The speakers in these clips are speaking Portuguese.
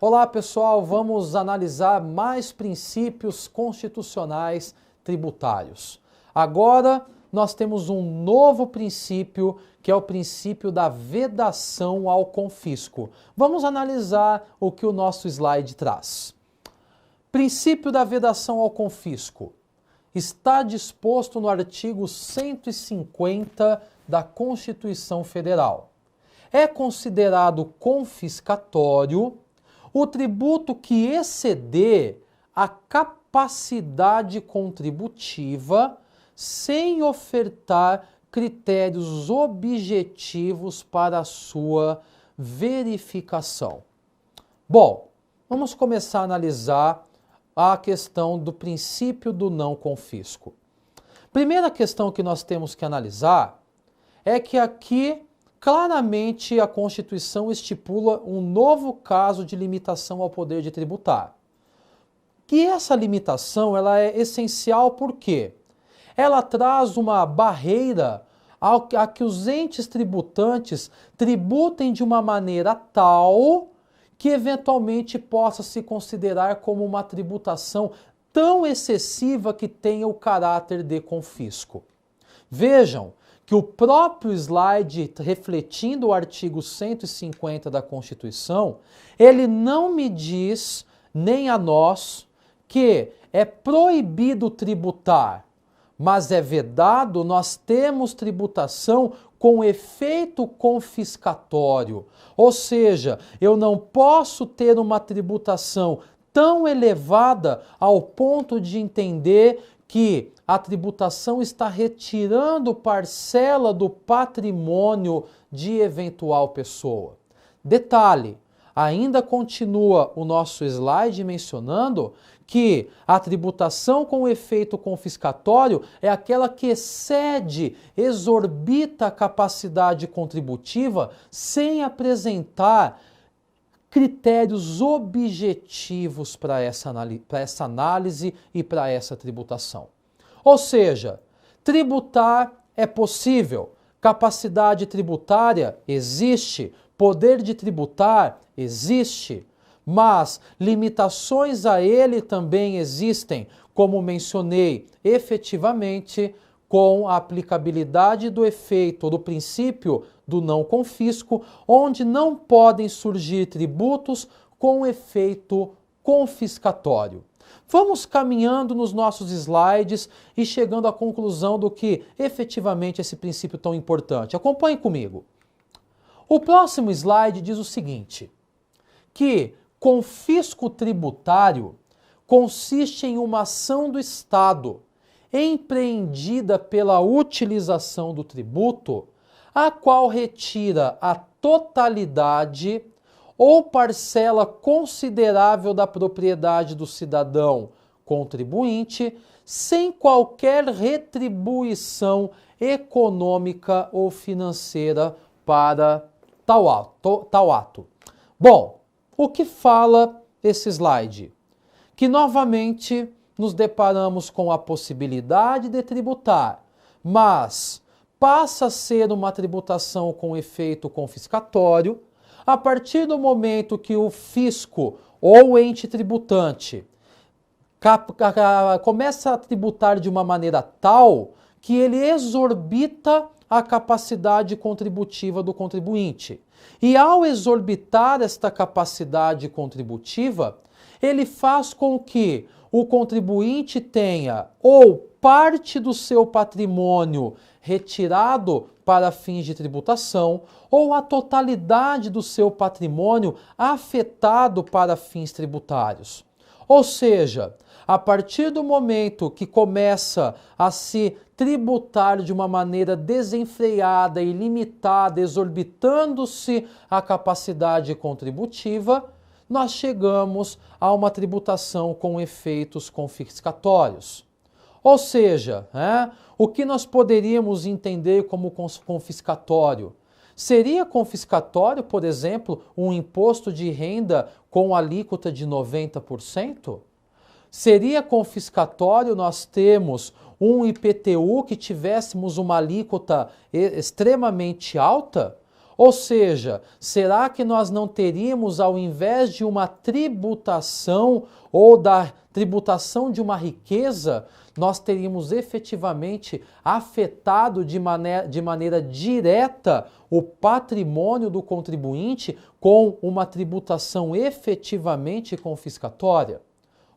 Olá pessoal, vamos analisar mais princípios constitucionais tributários. Agora nós temos um novo princípio, que é o princípio da vedação ao confisco. Vamos analisar o que o nosso slide traz. Princípio da vedação ao confisco. Está disposto no artigo 150 da Constituição Federal. É considerado confiscatório o tributo que exceder a capacidade contributiva sem ofertar critérios objetivos para a sua verificação. Bom, vamos começar a analisar a questão do princípio do não confisco. Primeira questão que nós temos que analisar é que aqui claramente a Constituição estipula um novo caso de limitação ao poder de tributar. E essa limitação ela é essencial porque ela traz uma barreira a que os entes tributantes tributem de uma maneira tal que eventualmente possa se considerar como uma tributação tão excessiva que tenha o caráter de confisco. Vejam que o próprio slide, refletindo o artigo 150 da Constituição, ele não me diz, nem a nós, que é proibido tributar, mas é vedado, nós temos tributação com efeito confiscatório. Ou seja, eu não posso ter uma tributação tão elevada ao ponto de entender que a tributação está retirando parcela do patrimônio de eventual pessoa. Detalhe, ainda continua o nosso slide mencionando que a tributação com efeito confiscatório é aquela que excede, exorbita a capacidade contributiva sem apresentar critérios objetivos para essa análise e para essa tributação. Ou seja, tributar é possível, capacidade tributária existe, poder de tributar existe, mas limitações a ele também existem, como mencionei, efetivamente com a aplicabilidade do efeito do princípio do não confisco, onde não podem surgir tributos com efeito confiscatório. Vamos caminhando nos nossos slides e chegando à conclusão do que efetivamente esse princípio tão importante. Acompanhe comigo. O próximo slide diz o seguinte, que confisco tributário consiste em uma ação do Estado empreendida pela utilização do tributo, a qual retira a totalidade ou parcela considerável da propriedade do cidadão contribuinte, sem qualquer retribuição econômica ou financeira para tal ato. Bom, o que fala esse slide? Que novamente nos deparamos com a possibilidade de tributar, mas passa a ser uma tributação com efeito confiscatório a partir do momento que o fisco ou o ente tributante começa a tributar de uma maneira tal que ele exorbita a capacidade contributiva do contribuinte. E ao exorbitar esta capacidade contributiva, ele faz com que o contribuinte tenha ou parte do seu patrimônio retirado para fins de tributação ou a totalidade do seu patrimônio afetado para fins tributários. Ou seja, a partir do momento que começa a se tributar de uma maneira desenfreada e limitada, exorbitando-se a capacidade contributiva, nós chegamos a uma tributação com efeitos confiscatórios. Ou seja, o que nós poderíamos entender como confiscatório? Seria confiscatório, por exemplo, um imposto de renda com alíquota de 90%? Seria confiscatório nós termos um IPTU que tivéssemos uma alíquota extremamente alta? Ou seja, será que nós não teríamos, ao invés de uma tributação ou da tributação de uma riqueza, nós teríamos efetivamente afetado de maneira direta o patrimônio do contribuinte com uma tributação efetivamente confiscatória?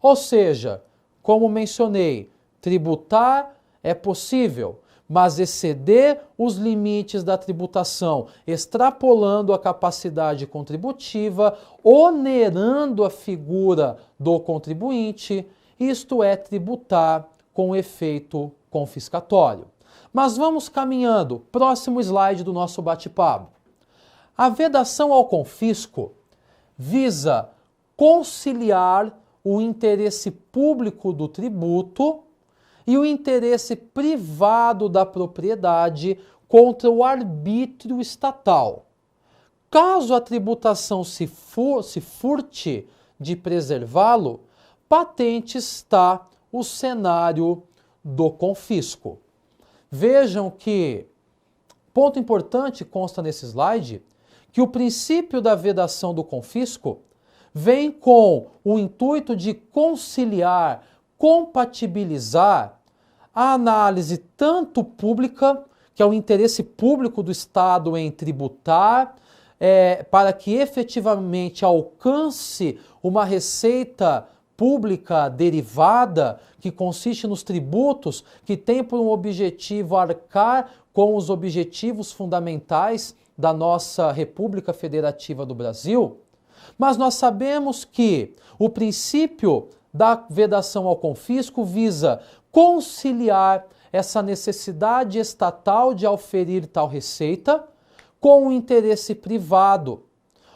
Ou seja, como mencionei, tributar é possível, mas exceder os limites da tributação, extrapolando a capacidade contributiva, onerando a figura do contribuinte, isto é tributar com efeito confiscatório. Mas vamos caminhando. Próximo slide do nosso bate-papo. A vedação ao confisco visa conciliar o interesse público do tributo e o interesse privado da propriedade contra o arbítrio estatal. Caso a tributação se furte de preservá-lo, patente está o cenário do confisco. Vejam que, ponto importante consta nesse slide, que o princípio da vedação do confisco vem com o intuito de conciliar, compatibilizar a análise tanto pública, que é o interesse público do Estado em tributar, para que efetivamente alcance uma receita pública derivada, que consiste nos tributos, que tem por um objetivo arcar com os objetivos fundamentais da nossa República Federativa do Brasil. Mas nós sabemos que o princípio da vedação ao confisco visa conciliar essa necessidade estatal de auferir tal receita com o interesse privado.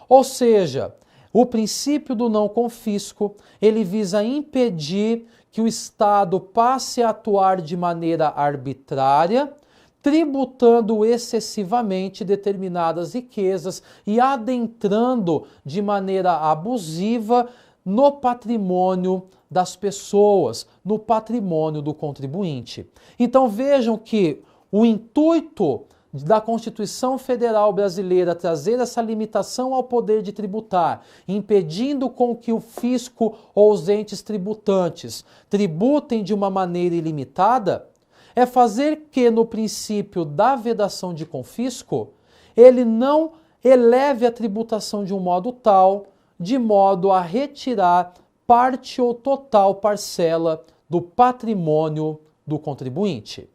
Ou seja, o princípio do não confisco, ele visa impedir que o Estado passe a atuar de maneira arbitrária, tributando excessivamente determinadas riquezas e adentrando de maneira abusiva no patrimônio das pessoas, no patrimônio do contribuinte. Então vejam que o intuito da Constituição Federal Brasileira trazer essa limitação ao poder de tributar, impedindo com que o fisco ou os entes tributantes tributem de uma maneira ilimitada, é fazer que no princípio da vedação de confisco, ele não eleve a tributação de um modo tal, de modo a retirar parte ou total parcela do patrimônio do contribuinte.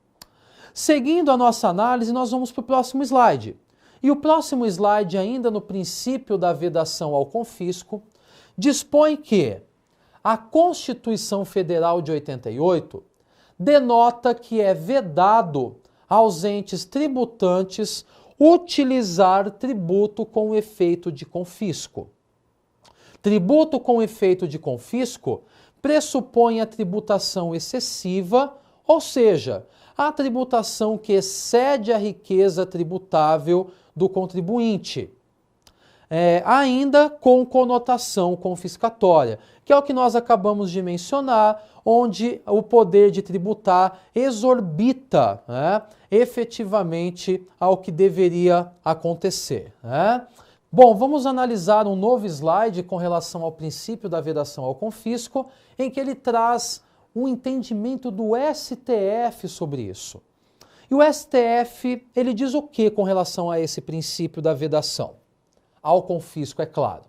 Seguindo a nossa análise, nós vamos para o próximo slide. E o próximo slide, ainda no princípio da vedação ao confisco, dispõe que a Constituição Federal de 88 denota que é vedado aos entes tributantes utilizar tributo com efeito de confisco. Tributo com efeito de confisco pressupõe a tributação excessiva, ou seja, a tributação que excede a riqueza tributável do contribuinte, ainda com conotação confiscatória, que é o que nós acabamos de mencionar, onde o poder de tributar exorbita efetivamente ao que deveria acontecer. Bom, vamos analisar um novo slide com relação ao princípio da vedação ao confisco, em que ele traz um entendimento do STF sobre isso. E o STF, ele diz o que com relação a esse princípio da vedação? Ao confisco, é claro.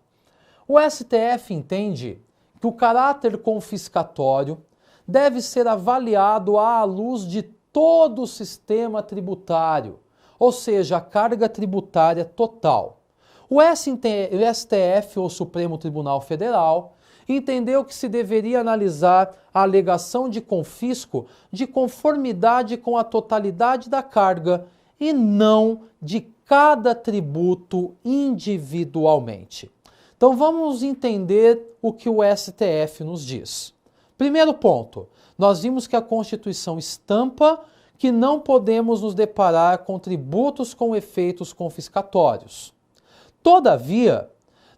O STF entende que o caráter confiscatório deve ser avaliado à luz de todo o sistema tributário, ou seja, a carga tributária total. O STF, ou Supremo Tribunal Federal, entendeu que se deveria analisar a alegação de confisco de conformidade com a totalidade da carga e não de cada tributo individualmente. Então vamos entender o que o STF nos diz. Primeiro ponto, nós vimos que a Constituição estampa que não podemos nos deparar com tributos com efeitos confiscatórios. Todavia,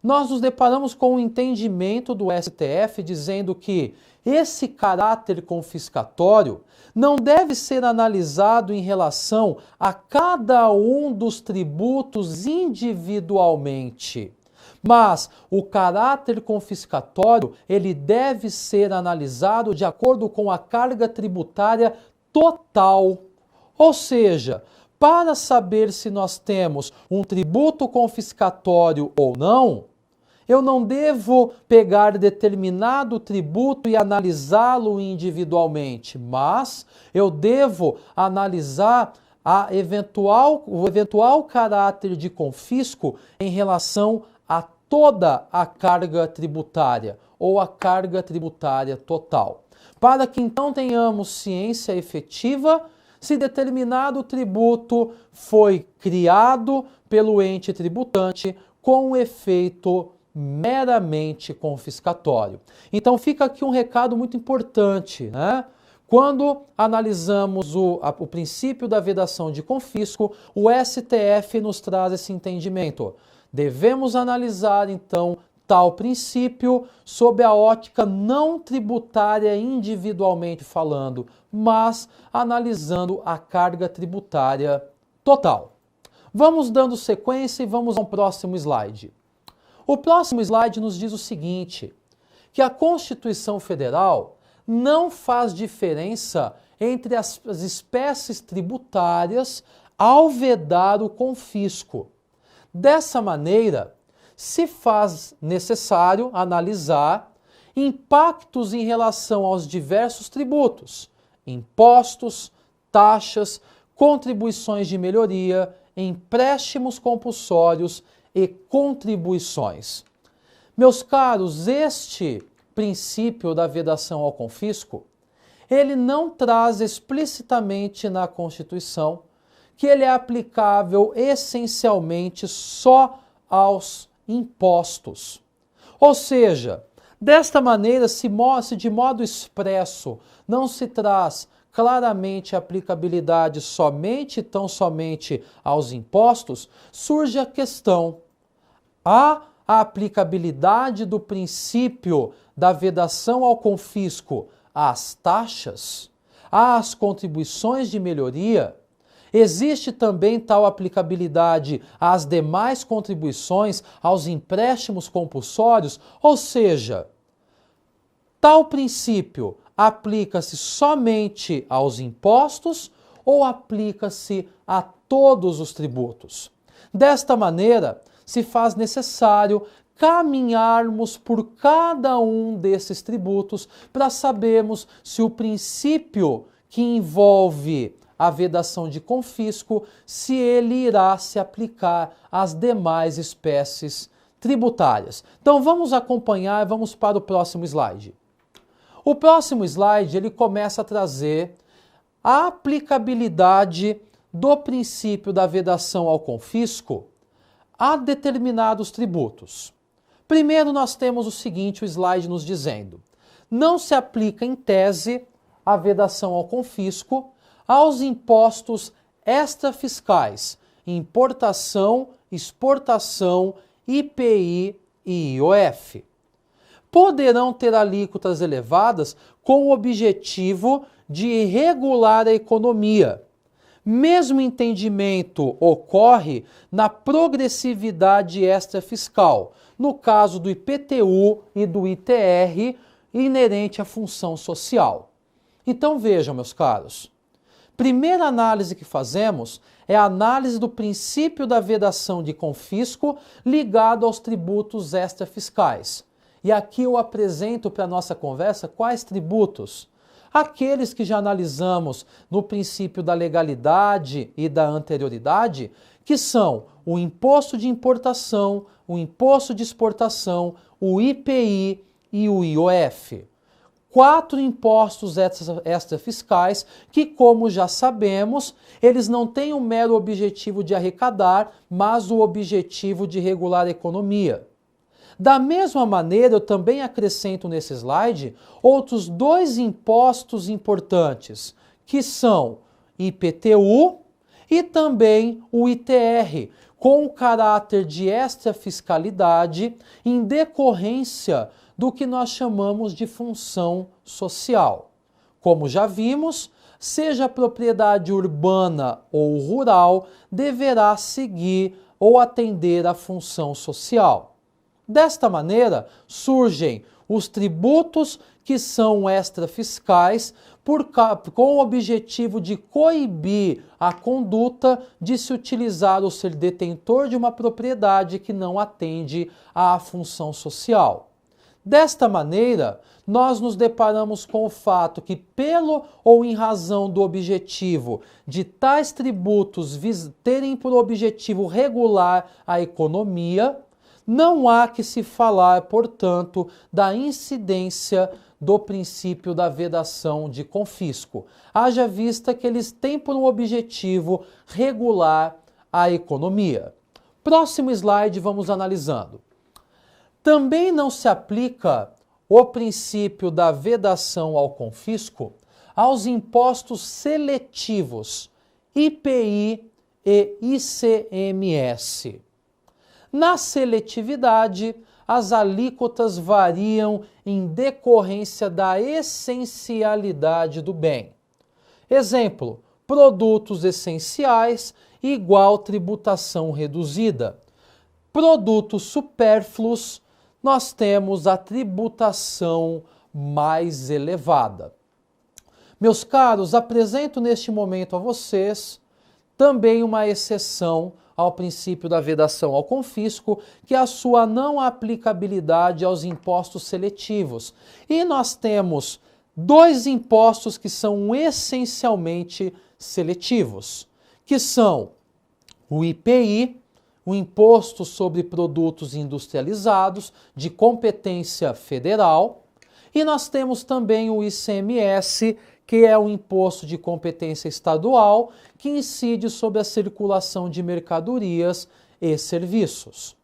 nós nos deparamos com o entendimento do STF dizendo que esse caráter confiscatório não deve ser analisado em relação a cada um dos tributos individualmente, mas o caráter confiscatório ele deve ser analisado de acordo com a carga tributária total. Ou seja, para saber se nós temos um tributo confiscatório ou não, eu não devo pegar determinado tributo e analisá-lo individualmente, mas eu devo analisar o eventual caráter de confisco em relação a toda a carga tributária ou a carga tributária total, para que então tenhamos ciência efetiva se determinado tributo foi criado pelo ente tributante com efeito meramente confiscatório. Então fica aqui um recado muito importante, né? Quando analisamos o princípio da vedação de confisco, o STF nos traz esse entendimento. Devemos analisar, então, tal princípio sob a ótica não tributária individualmente falando, mas analisando a carga tributária total. Vamos dando sequência e vamos ao próximo slide. O próximo slide nos diz o seguinte, que a Constituição Federal não faz diferença entre as espécies tributárias ao vedar o confisco. Dessa maneira, se faz necessário analisar impactos em relação aos diversos tributos, impostos, taxas, contribuições de melhoria, empréstimos compulsórios e contribuições. Meus caros, este princípio da vedação ao confisco, ele não traz explicitamente na Constituição que ele é aplicável essencialmente só aos impostos. Ou seja, desta maneira, se de modo expresso não se traz claramente a aplicabilidade tão somente aos impostos, surge a questão: há a aplicabilidade do princípio da vedação ao confisco às taxas, às contribuições de melhoria? Existe também tal aplicabilidade às demais contribuições, aos empréstimos compulsórios? Ou seja, tal princípio aplica-se somente aos impostos ou aplica-se a todos os tributos? Desta maneira, se faz necessário caminharmos por cada um desses tributos para sabermos se o princípio que envolve a vedação de confisco, se ele irá se aplicar às demais espécies tributárias. Então vamos acompanhar e vamos para o próximo slide. O próximo slide ele começa a trazer a aplicabilidade do princípio da vedação ao confisco a determinados tributos. Primeiro nós temos o seguinte, o slide nos dizendo: não se aplica em tese a vedação ao confisco aos impostos extrafiscais, importação, exportação, IPI e IOF. Poderão ter alíquotas elevadas com o objetivo de regular a economia. Mesmo entendimento ocorre na progressividade extrafiscal, no caso do IPTU e do ITR, inerente à função social. Então vejam, meus caros, primeira análise que fazemos é a análise do princípio da vedação de confisco ligado aos tributos extrafiscais. E aqui eu apresento para a nossa conversa quais tributos? Aqueles que já analisamos no princípio da legalidade e da anterioridade, que são o imposto de importação, o imposto de exportação, o IPI e o IOF. 4 impostos extrafiscais que, como já sabemos, eles não têm o mero objetivo de arrecadar, mas o objetivo de regular a economia. Da mesma maneira, eu também acrescento nesse slide outros 2 impostos importantes, que são IPTU e também o ITR, com o caráter de extrafiscalidade em decorrência do que nós chamamos de função social. Como já vimos, seja propriedade urbana ou rural, deverá seguir ou atender à função social. Desta maneira, surgem os tributos que são extrafiscais com o objetivo de coibir a conduta de se utilizar ou ser detentor de uma propriedade que não atende à função social. Desta maneira, nós nos deparamos com o fato que, pelo ou em razão do objetivo de tais tributos terem por objetivo regular a economia, não há que se falar, portanto, da incidência do princípio da vedação de confisco, haja vista que eles têm por um objetivo regular a economia. Próximo slide, vamos analisando. Também não se aplica o princípio da vedação ao confisco aos impostos seletivos, IPI e ICMS. Na seletividade, as alíquotas variam em decorrência da essencialidade do bem. Exemplo, produtos essenciais igual tributação reduzida. Produtos supérfluos, nós temos a tributação mais elevada. Meus caros, apresento neste momento a vocês também uma exceção ao princípio da vedação ao confisco, que é a sua não aplicabilidade aos impostos seletivos. E nós temos dois impostos que são essencialmente seletivos, que são o IPI, o Imposto sobre Produtos Industrializados, de competência federal, e nós temos também o ICMS, que é o imposto de competência estadual, que incide sobre a circulação de mercadorias e serviços.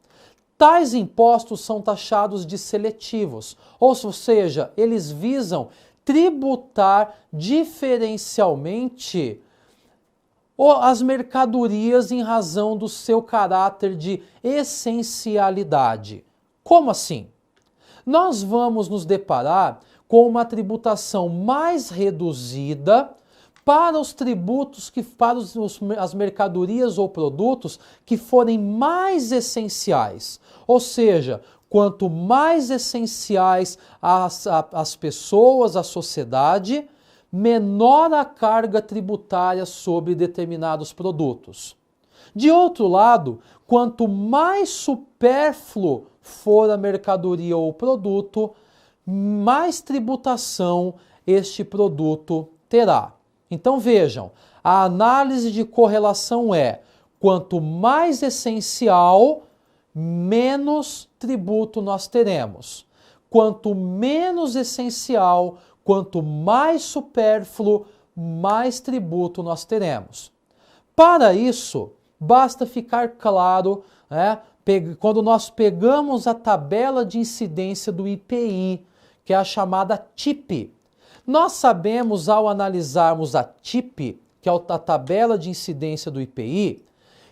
Tais impostos são taxados de seletivos, ou seja, eles visam tributar diferencialmente as mercadorias em razão do seu caráter de essencialidade. Como assim? Nós vamos nos deparar com uma tributação mais reduzida para os tributos as mercadorias ou produtos que forem mais essenciais. Ou seja, quanto mais essenciais as pessoas, a sociedade, menor a carga tributária sobre determinados produtos. De outro lado, quanto mais supérfluo for a mercadoria ou produto, mais tributação este produto terá. Então vejam, a análise de correlação é: quanto mais essencial, menos tributo nós teremos. Quanto menos essencial, quanto mais supérfluo, mais tributo nós teremos. Para isso, basta ficar claro, quando nós pegamos a tabela de incidência do IPI, que é a chamada TIP. Nós sabemos, ao analisarmos a TIP, que é a tabela de incidência do IPI,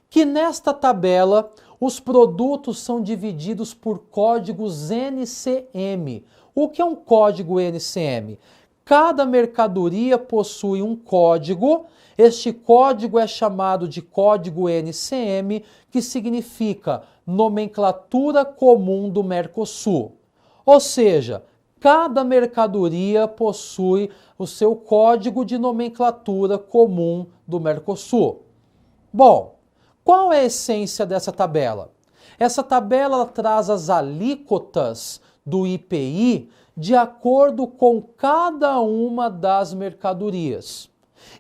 que nesta tabela os produtos são divididos por códigos NCM. O que é um código NCM? Cada mercadoria possui um código. Este código é chamado de código NCM, que significa Nomenclatura Comum do Mercosul. Ou seja, cada mercadoria possui o seu código de nomenclatura comum do Mercosul. Bom, qual é a essência dessa tabela? Essa tabela traz as alíquotas do IPI de acordo com cada uma das mercadorias.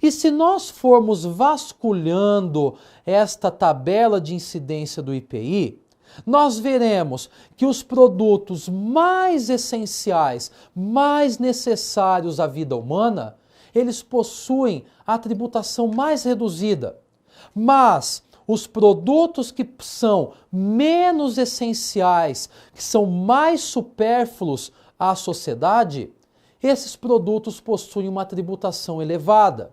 E se nós formos vasculhando esta tabela de incidência do IPI, nós veremos que os produtos mais essenciais, mais necessários à vida humana, eles possuem a tributação mais reduzida. Mas os produtos que são menos essenciais, que são mais supérfluos à sociedade, esses produtos possuem uma tributação elevada.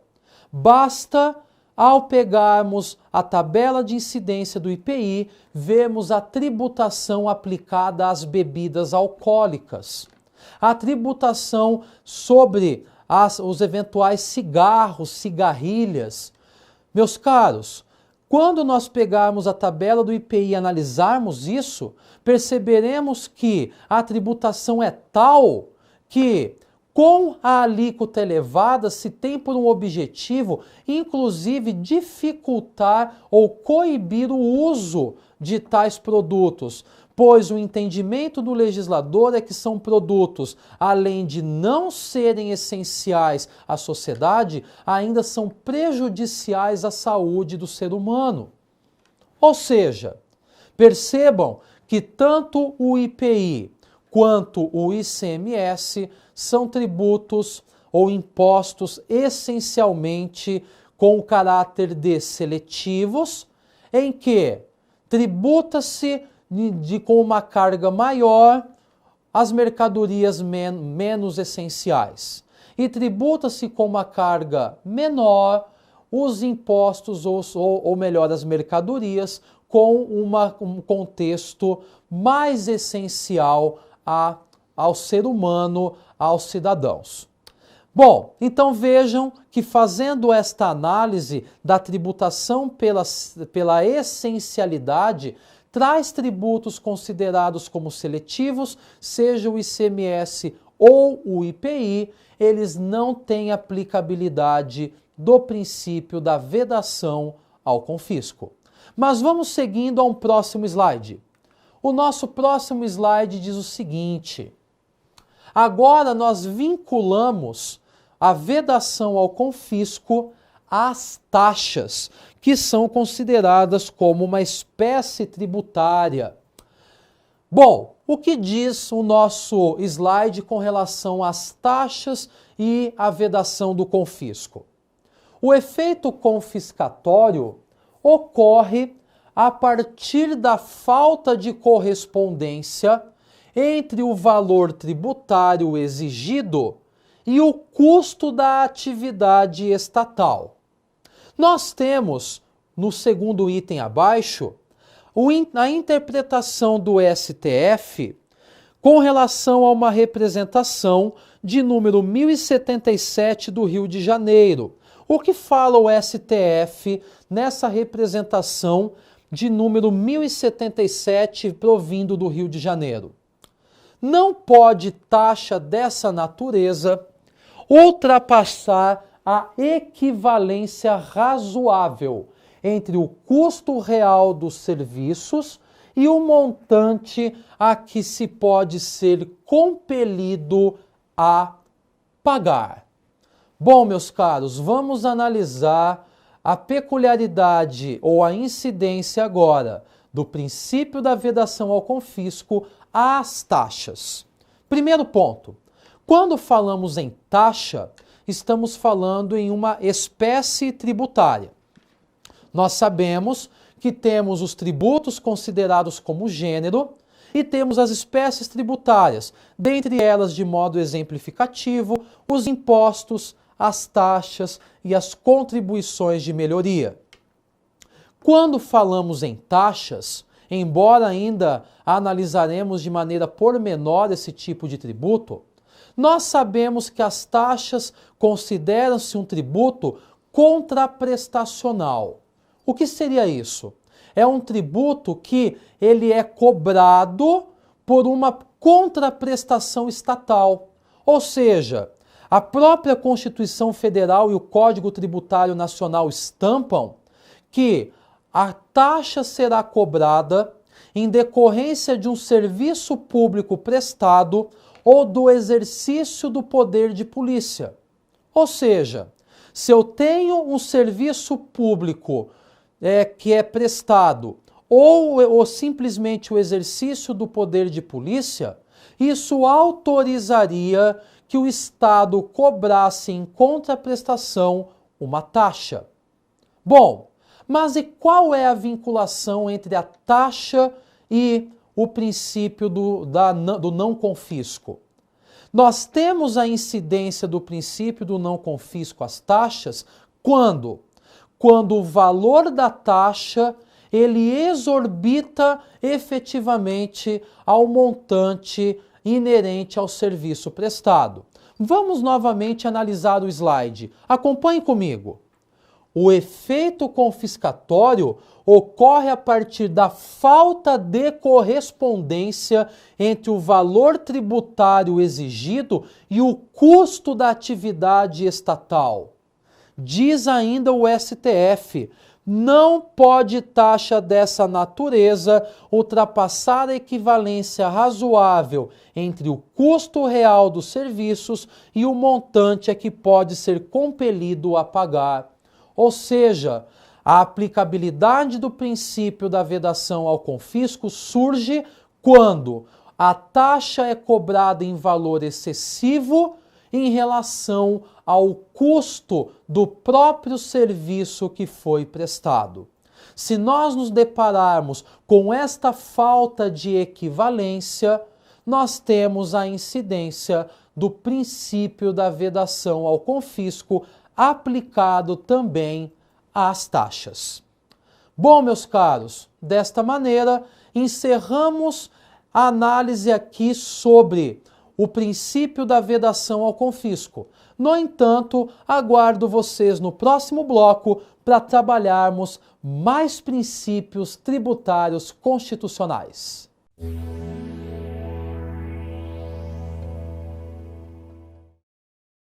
Basta ao pegarmos a tabela de incidência do IPI, vemos a tributação aplicada às bebidas alcoólicas, a tributação sobre os eventuais cigarros, cigarrilhas. Meus caros, quando nós pegarmos a tabela do IPI e analisarmos isso, perceberemos que a tributação é tal que, com a alíquota elevada, se tem por um objetivo, inclusive, dificultar ou coibir o uso de tais produtos, pois o entendimento do legislador é que são produtos, além de não serem essenciais à sociedade, ainda são prejudiciais à saúde do ser humano. Ou seja, percebam que tanto o IPI quanto o ICMS são tributos ou impostos essencialmente com o caráter de seletivos, em que tributa-se com uma carga maior as mercadorias menos essenciais e tributa-se com uma carga menor os impostos ou melhor, as mercadorias com um contexto mais essencial ao ser humano, aos cidadãos. Bom, então vejam que fazendo esta análise da tributação pela essencialidade, traz tributos considerados como seletivos, seja o ICMS ou o IPI, eles não têm aplicabilidade do princípio da vedação ao confisco. Mas vamos seguindo a um próximo slide. O nosso próximo slide diz o seguinte: agora nós vinculamos a vedação ao confisco às taxas, que são consideradas como uma espécie tributária. Bom, o que diz o nosso slide com relação às taxas e à vedação do confisco? O efeito confiscatório ocorre a partir da falta de correspondência entre o valor tributário exigido e o custo da atividade estatal. Nós temos, no segundo item abaixo, a interpretação do STF com relação a uma representação de número 1077 do Rio de Janeiro. O que fala o STF nessa representação de número 1077 provindo do Rio de Janeiro? Não pode taxa dessa natureza ultrapassar a equivalência razoável entre o custo real dos serviços e o montante a que se pode ser compelido a pagar. Bom, meus caros, vamos analisar a peculiaridade ou a incidência agora do princípio da vedação ao confisco às taxas. Primeiro ponto, quando falamos em taxa, estamos falando em uma espécie tributária. Nós sabemos que temos os tributos considerados como gênero e temos as espécies tributárias, dentre elas, de modo exemplificativo, os impostos, as taxas e as contribuições de melhoria. Quando falamos em taxas, embora ainda analisaremos de maneira pormenor esse tipo de tributo, nós sabemos que as taxas consideram-se um tributo contraprestacional. O que seria isso? É um tributo que ele é cobrado por uma contraprestação estatal. Ou seja, a própria Constituição Federal e o Código Tributário Nacional estampam que a taxa será cobrada em decorrência de um serviço público prestado ou do exercício do poder de polícia. Ou seja, se eu tenho um serviço público que é prestado ou simplesmente o exercício do poder de polícia, isso autorizaria que o Estado cobrasse em contraprestação uma taxa. Bom, mas e qual é a vinculação entre a taxa e o princípio do não confisco? Nós temos a incidência do princípio do não confisco às taxas quando quando o valor da taxa ele exorbita efetivamente ao montante inerente ao serviço prestado. Vamos novamente analisar o slide. Acompanhe comigo. O efeito confiscatório ocorre a partir da falta de correspondência entre o valor tributário exigido e o custo da atividade estatal. Diz ainda o STF, não pode taxa dessa natureza ultrapassar a equivalência razoável entre o custo real dos serviços e o montante a que pode ser compelido a pagar. Ou seja, a aplicabilidade do princípio da vedação ao confisco surge quando a taxa é cobrada em valor excessivo em relação ao custo do próprio serviço que foi prestado. Se nós nos depararmos com esta falta de equivalência, nós temos a incidência do princípio da vedação ao confisco aplicado também às taxas. Bom, meus caros, desta maneira encerramos a análise aqui sobre o princípio da vedação ao confisco. No entanto, aguardo vocês no próximo bloco para trabalharmos mais princípios tributários constitucionais.